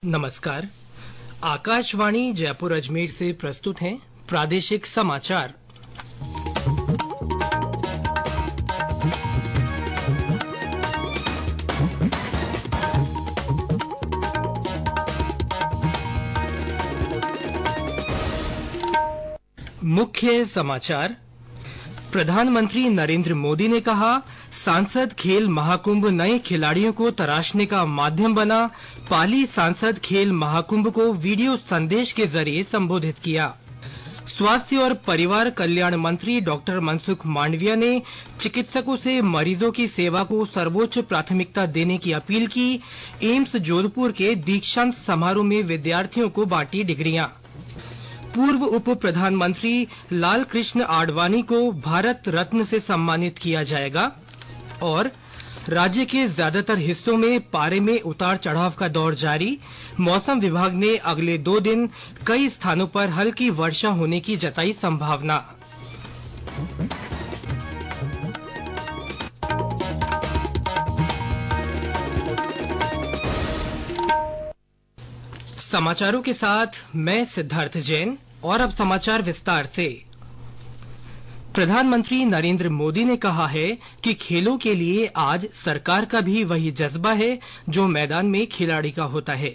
नमस्कार। आकाशवाणी जयपुर अजमेर से प्रस्तुत हैं प्रादेशिक समाचार। मुख्य समाचार। प्रधानमंत्री नरेंद्र मोदी ने कहा, सांसद खेल महाकुंभ नए खिलाड़ियों को तराशने का माध्यम बना। पाली सांसद खेल महाकुंभ को वीडियो संदेश के जरिए संबोधित किया। स्वास्थ्य और परिवार कल्याण मंत्री डॉक्टर मनसुख मांडविया ने चिकित्सकों से मरीजों की सेवा को सर्वोच्च प्राथमिकता देने की अपील की। एम्स जोधपुर के दीक्षांत समारोह में विद्यार्थियों को बांटी डिग्रियां। पूर्व उप प्रधानमंत्री लाल कृष्ण आडवाणी को भारत रत्न से सम्मानित किया जाएगा। और राज्य के ज्यादातर हिस्सों में पारे में उतार चढ़ाव का दौर जारी। मौसम विभाग ने अगले 2 दिन कई स्थानों पर हल्की वर्षा होने की जताई संभावना। समाचारों के साथ मैं सिद्धार्थ जैन। और अब समाचार विस्तार से। प्रधानमंत्री नरेंद्र मोदी ने कहा है कि खेलों के लिए आज सरकार का भी वही जज्बा है जो मैदान में खिलाड़ी का होता है।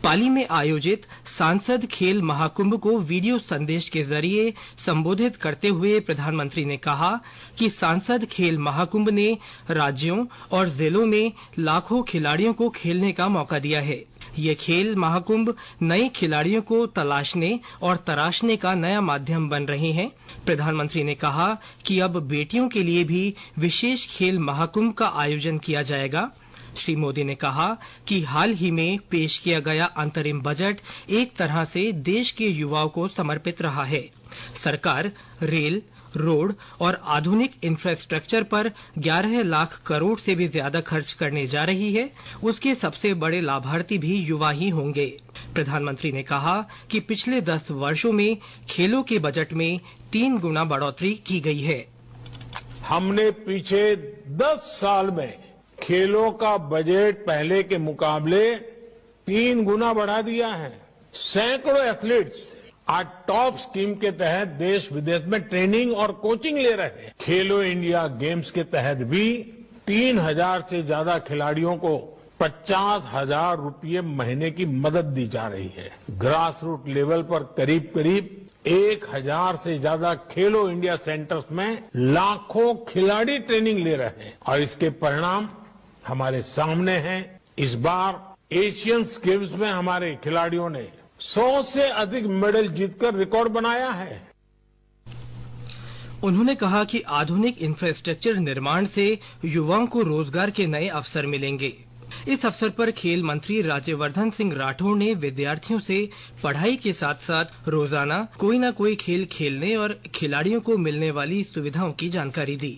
पाली में आयोजित सांसद खेल महाकुंभ को वीडियो संदेश के जरिए संबोधित करते हुए प्रधानमंत्री ने कहा कि सांसद खेल महाकुंभ ने राज्यों और जिलों में लाखों खिलाड़ियों को खेलने का मौका दिया है। ये खेल महाकुंभ नए खिलाड़ियों को तलाशने और तराशने का नया माध्यम बन रहे हैं। प्रधानमंत्री ने कहा कि अब बेटियों के लिए भी विशेष खेल महाकुंभ का आयोजन किया जाएगा। श्री मोदी ने कहा कि हाल ही में पेश किया गया अंतरिम बजट एक तरह से देश के युवाओं को समर्पित रहा है। सरकार रेल, रोड और आधुनिक इंफ्रास्ट्रक्चर पर 11 लाख करोड़ से भी ज्यादा खर्च करने जा रही है। उसके सबसे बड़े लाभार्थी भी युवा ही होंगे। प्रधानमंत्री ने कहा कि पिछले 10 वर्षों में खेलों के बजट में 3 गुना बढ़ोतरी की गई है। हमने पीछे 10 साल में खेलों का बजट पहले के मुकाबले 3 गुना बढ़ा दिया है। सैकड़ों एथलीट्स आज टॉप स्कीम के तहत देश विदेश में ट्रेनिंग और कोचिंग ले रहे हैं। खेलो इंडिया गेम्स के तहत भी 3000 से ज्यादा खिलाड़ियों को 50,000 रुपये महीने की मदद दी जा रही है। ग्रास रूट लेवल पर करीब करीब 1000 से ज्यादा खेलो इंडिया सेंटर्स में लाखों खिलाड़ी ट्रेनिंग ले रहे हैं और इसके परिणाम हमारे सामने हैं। इस बार एशियन गेम्स में हमारे खिलाड़ियों ने 100 से अधिक मेडल जीतकर रिकॉर्ड बनाया है। उन्होंने कहा कि आधुनिक इंफ्रास्ट्रक्चर निर्माण से युवाओं को रोजगार के नए अवसर मिलेंगे। इस अवसर पर खेल मंत्री राज्यवर्धन सिंह राठौड़ ने विद्यार्थियों से पढ़ाई के साथ साथ रोजाना कोई न कोई खेल खेलने और खिलाड़ियों को मिलने वाली सुविधाओं की जानकारी दी।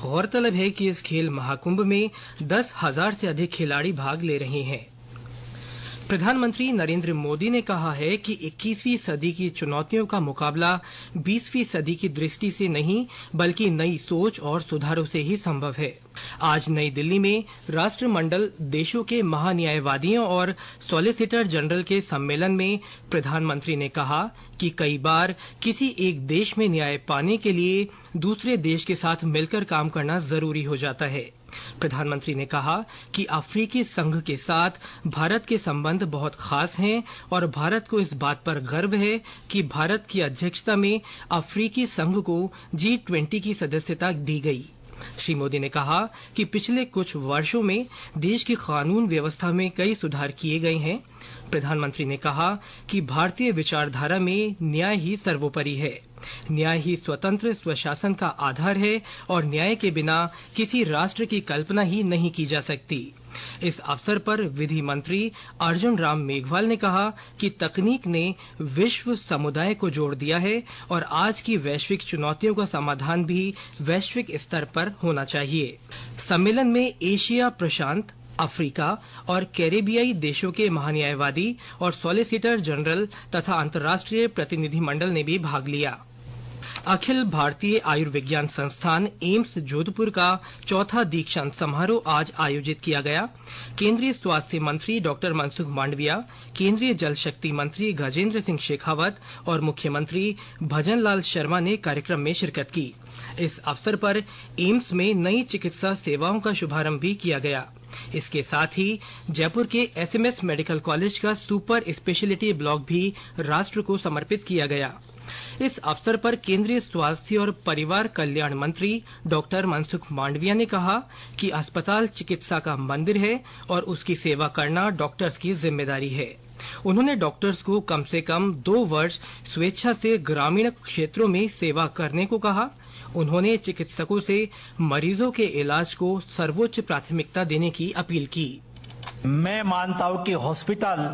गौरतलब है कि इस खेल महाकुंभ में 10,000 से अधिक खिलाड़ी भाग ले रहे हैं। प्रधानमंत्री नरेंद्र मोदी ने कहा है कि 21वीं सदी की चुनौतियों का मुकाबला 20वीं सदी की दृष्टि से नहीं बल्कि नई सोच और सुधारों से ही संभव है। आज नई दिल्ली में राष्ट्रमंडल देशों के महान्यायवादियों और सॉलिसिटर जनरल के सम्मेलन में प्रधानमंत्री ने कहा कि कई बार किसी एक देश में न्याय पाने के लिए दूसरे देश के साथ मिलकर काम करना जरूरी हो जाता है। प्रधानमंत्री ने कहा कि अफ्रीकी संघ के साथ भारत के संबंध बहुत खास हैं और भारत को इस बात पर गर्व है कि भारत की अध्यक्षता में अफ्रीकी संघ को G20 की सदस्यता दी गई। श्री मोदी ने कहा कि पिछले कुछ वर्षों में देश की कानून व्यवस्था में कई सुधार किए गए हैं। प्रधानमंत्री ने कहा कि भारतीय विचारधारा में न्याय ही सर्वोपरि है। न्याय ही स्वतंत्र स्वशासन का आधार है और न्याय के बिना किसी राष्ट्र की कल्पना ही नहीं की जा सकती। इस अवसर पर विधि मंत्री अर्जुन राम मेघवाल ने कहा कि तकनीक ने विश्व समुदाय को जोड़ दिया है और आज की वैश्विक चुनौतियों का समाधान भी वैश्विक स्तर पर होना चाहिए। सम्मेलन में एशिया प्रशांत, अफ्रीका और कैरेबियाई देशों के महान्यायवादी और सॉलिसिटर जनरल तथा अंतर्राष्ट्रीय प्रतिनिधिमंडल ने भी भाग लिया। अखिल भारतीय आयुर्विज्ञान संस्थान एम्स जोधपुर का चौथा दीक्षांत समारोह आज आयोजित किया गया। केंद्रीय स्वास्थ्य मंत्री डॉक्टर मनसुख मांडविया, केंद्रीय जल शक्ति मंत्री गजेंद्र सिंह शेखावत और मुख्यमंत्री भजनलाल शर्मा ने कार्यक्रम में शिरकत की। इस अवसर पर एम्स में नई चिकित्सा सेवाओं का शुभारंभ भी किया गया। इसके साथ ही जयपुर के एसएमएस मेडिकल कॉलेज का सुपर स्पेशलिटी ब्लॉक भी राष्ट्र को समर्पित किया गया। इस अवसर पर केंद्रीय स्वास्थ्य और परिवार कल्याण मंत्री डॉक्टर मनसुख मांडविया ने कहा कि अस्पताल चिकित्सा का मंदिर है और उसकी सेवा करना डॉक्टर्स की जिम्मेदारी है। उन्होंने डॉक्टर्स को कम से कम 2 वर्ष स्वेच्छा से ग्रामीण क्षेत्रों में सेवा करने को कहा। उन्होंने चिकित्सकों से मरीजों के इलाज को सर्वोच्च प्राथमिकता देने की अपील की। मैं मानता हूं कि हॉस्पिटल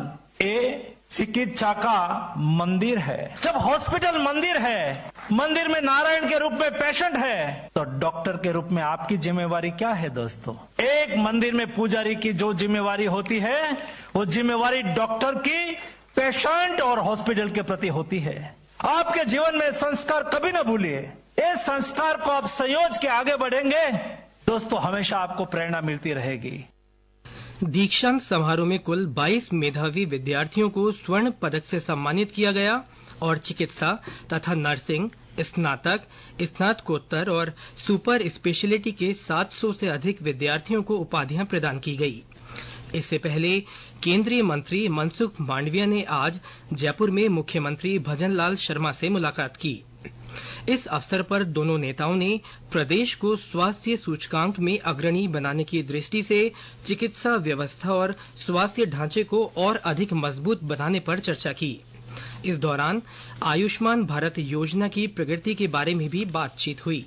चिकित्सा का मंदिर है। जब हॉस्पिटल मंदिर है, मंदिर में नारायण के रूप में पेशेंट है, तो डॉक्टर के रूप में आपकी जिम्मेवारी क्या है दोस्तों? एक मंदिर में पुजारी की जो जिम्मेवारी होती है, वो जिम्मेवारी डॉक्टर की पेशेंट और हॉस्पिटल के प्रति होती है। आपके जीवन में संस्कार कभी न भूलिए। इस संस्कार को आप संयोज के आगे बढ़ेंगे दोस्तों, हमेशा आपको प्रेरणा मिलती रहेगी। दीक्षांत समारोह में कुल 22 मेधावी विद्यार्थियों को स्वर्ण पदक से सम्मानित किया गया और चिकित्सा तथा नर्सिंग, स्नातक, स्नातकोत्तर और सुपर स्पेशलिटी के 700 से अधिक विद्यार्थियों को उपाधियां प्रदान की गई। इससे पहले केंद्रीय मंत्री मनसुख मांडविया ने आज जयपुर में मुख्यमंत्री भजनलाल शर्मा से मुलाकात की। इस अवसर पर दोनों नेताओं ने प्रदेश को स्वास्थ्य सूचकांक में अग्रणी बनाने की दृष्टि से चिकित्सा व्यवस्था और स्वास्थ्य ढांचे को और अधिक मजबूत बनाने पर चर्चा की। इस दौरान आयुष्मान भारत योजना की प्रगति के बारे में भी बातचीत हुई।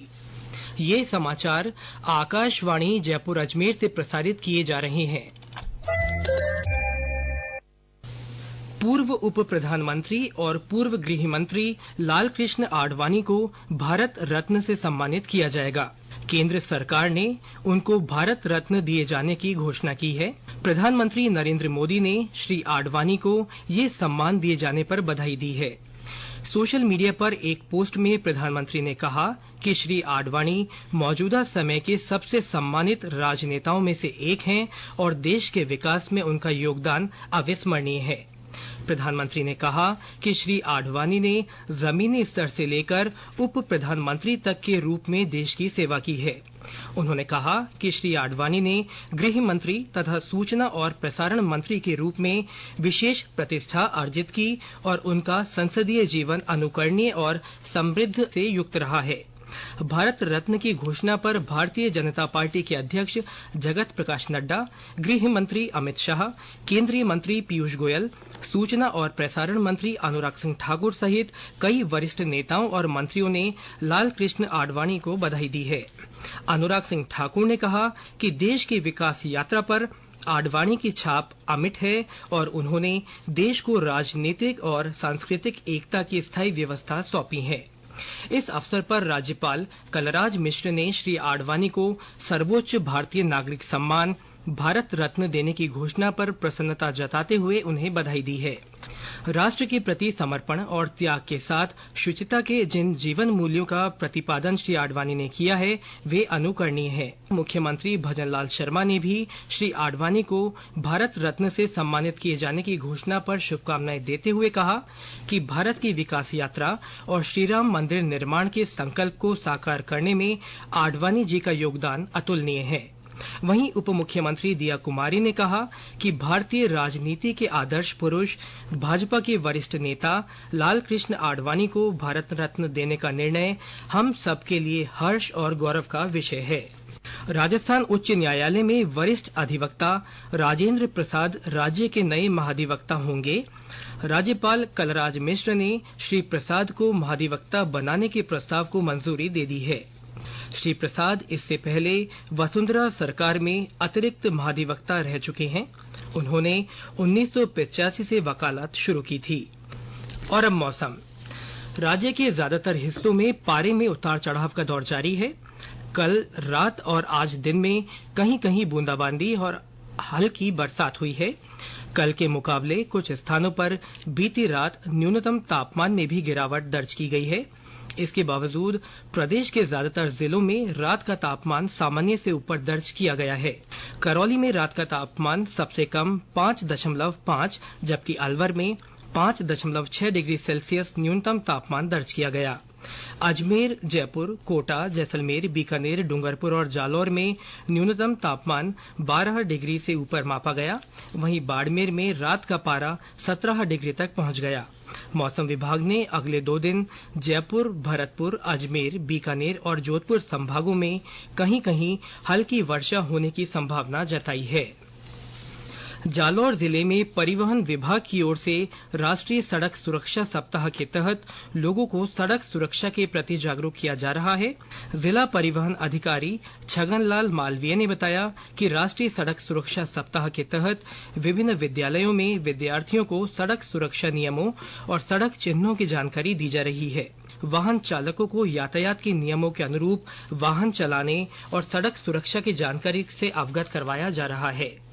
ये समाचार आकाशवाणी जयपुर अजमेर से प्रसारित किए जा रहे हैं। पूर्व उप प्रधानमंत्री और पूर्व गृह मंत्री लालकृष्ण आडवाणी को भारत रत्न से सम्मानित किया जाएगा। केंद्र सरकार ने उनको भारत रत्न दिए जाने की घोषणा की है। प्रधानमंत्री नरेंद्र मोदी ने श्री आडवाणी को ये सम्मान दिए जाने पर बधाई दी है। सोशल मीडिया पर एक पोस्ट में प्रधानमंत्री ने कहा कि श्री आडवाणी मौजूदा समय के सबसे सम्मानित राजनेताओं में से एक हैं और देश के विकास में उनका योगदान अविस्मरणीय है। प्रधानमंत्री ने कहा कि श्री आडवाणी ने जमीनी स्तर से लेकर उप प्रधानमंत्री तक के रूप में देश की सेवा की है। उन्होंने कहा कि श्री आडवाणी ने गृह मंत्री तथा सूचना और प्रसारण मंत्री के रूप में विशेष प्रतिष्ठा अर्जित की और उनका संसदीय जीवन अनुकरणीय और समृद्ध से युक्त रहा है। भारत रत्न की घोषणा पर भारतीय जनता पार्टी के अध्यक्ष जगत प्रकाश नड्डा, गृह मंत्री अमित शाह, केंद्रीय मंत्री पीयूष गोयल, सूचना और प्रसारण मंत्री अनुराग सिंह ठाकुर सहित कई वरिष्ठ नेताओं और मंत्रियों ने लालकृष्ण आडवाणी को बधाई दी है। अनुराग सिंह ठाकुर ने कहा कि देश की विकास यात्रा पर आडवाणी की छाप अमिट है और उन्होंने देश को राजनीतिक और सांस्कृतिक एकता की स्थायी व्यवस्था सौंपी है। इस अवसर पर राज्यपाल कलराज मिश्र ने श्री आडवाणी को सर्वोच्च भारतीय नागरिक सम्मान भारत रत्न देने की घोषणा पर प्रसन्नता जताते हुए उन्हें बधाई दी है। राष्ट्र के प्रति समर्पण और त्याग के साथ शुचिता के जिन जीवन मूल्यों का प्रतिपादन श्री आडवाणी ने किया है वे अनुकरणीय है। मुख्यमंत्री भजनलाल शर्मा ने भी श्री आडवाणी को भारत रत्न से सम्मानित किए जाने की घोषणा पर शुभकामनाएं देते हुए कहा कि भारत की विकास यात्रा और श्रीराम मंदिर निर्माण के संकल्प को साकार करने में आडवाणी जी का योगदान अतुलनीय है। वहीं उप मुख्यमंत्री दिया कुमारी ने कहा कि भारतीय राजनीति के आदर्श पुरुष भाजपा के वरिष्ठ नेता लालकृष्ण आडवाणी को भारत रत्न देने का निर्णय हम सब के लिए हर्ष और गौरव का विषय है। राजस्थान उच्च न्यायालय में वरिष्ठ अधिवक्ता राजेंद्र प्रसाद राज्य के नए महाधिवक्ता होंगे। राज्यपाल कलराज मिश्र ने श्री प्रसाद को महाधिवक्ता बनाने के प्रस्ताव को मंजूरी दे दी है। श्री प्रसाद इससे पहले वसुंधरा सरकार में अतिरिक्त महाधिवक्ता रह चुके हैं। उन्होंने 1985 से वकालत शुरू की थी। और अब मौसम। राज्य के ज्यादातर हिस्सों में पारे में उतार चढ़ाव का दौर जारी है। कल रात और आज दिन में कहीं कहीं बूंदाबांदी और हल्की बरसात हुई है। कल के मुकाबले कुछ स्थानों पर बीती रात न्यूनतम तापमान में भी गिरावट दर्ज की गई है। इसके बावजूद प्रदेश के ज्यादातर जिलों में रात का तापमान सामान्य से ऊपर दर्ज किया गया है। करौली में रात का तापमान सबसे कम 5.5, जबकि अलवर में 5.6 डिग्री सेल्सियस न्यूनतम तापमान दर्ज किया गया। अजमेर, जयपुर, कोटा, जैसलमेर, बीकानेर, डूंगरपुर और जालौर में न्यूनतम तापमान 12 डिग्री से ऊपर मापा गया। वहीं बाड़मेर में रात का पारा 17 डिग्री तक पहुंच गया। मौसम विभाग ने अगले 2 दिन जयपुर, भरतपुर, अजमेर, बीकानेर और जोधपुर संभागों में कहीं-कहीं हल्की वर्षा होने की संभावना जताई है। जालौर जिले में परिवहन विभाग की ओर से राष्ट्रीय सड़क सुरक्षा सप्ताह के तहत लोगों को सड़क सुरक्षा के प्रति जागरूक किया जा रहा है। जिला परिवहन अधिकारी छगनलाल मालवीय ने बताया कि राष्ट्रीय सड़क सुरक्षा सप्ताह के तहत विभिन्न विद्यालयों में विद्यार्थियों को सड़क सुरक्षा नियमों और सड़क चिन्हों की जानकारी दी जा रही है। वाहन चालकों को यातायात के नियमों के अनुरूप वाहन चलाने और सड़क सुरक्षा की जानकारी से अवगत करवाया जा रहा है।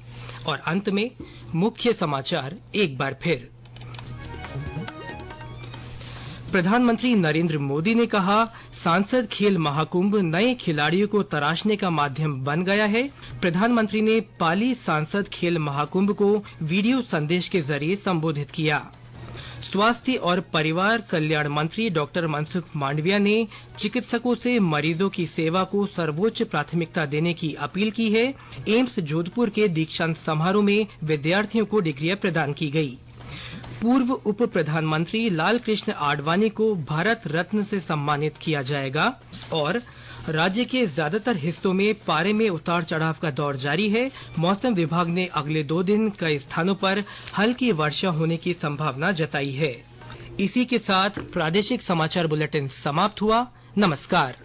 और अंत में मुख्य समाचार एक बार फिर। प्रधानमंत्री नरेंद्र मोदी ने कहा, सांसद खेल महाकुंभ नए खिलाड़ियों को तराशने का माध्यम बन गया है। प्रधानमंत्री ने पाली सांसद खेल महाकुंभ को वीडियो संदेश के जरिए संबोधित किया। स्वास्थ्य और परिवार कल्याण मंत्री डॉक्टर मनसुख मांडविया ने चिकित्सकों से मरीजों की सेवा को सर्वोच्च प्राथमिकता देने की अपील की है। एम्स जोधपुर के दीक्षांत समारोह में विद्यार्थियों को डिग्रियां प्रदान की गई। पूर्व उप प्रधानमंत्री लाल कृष्ण आडवाणी को भारत रत्न से सम्मानित किया जाएगा। और राज्य के ज्यादातर हिस्सों में पारे में उतार चढ़ाव का दौर जारी है। मौसम विभाग ने अगले 2 दिन कई स्थानों पर हल्की वर्षा होने की संभावना जताई है। इसी के साथ प्रादेशिक समाचार बुलेटिन समाप्त हुआ। नमस्कार।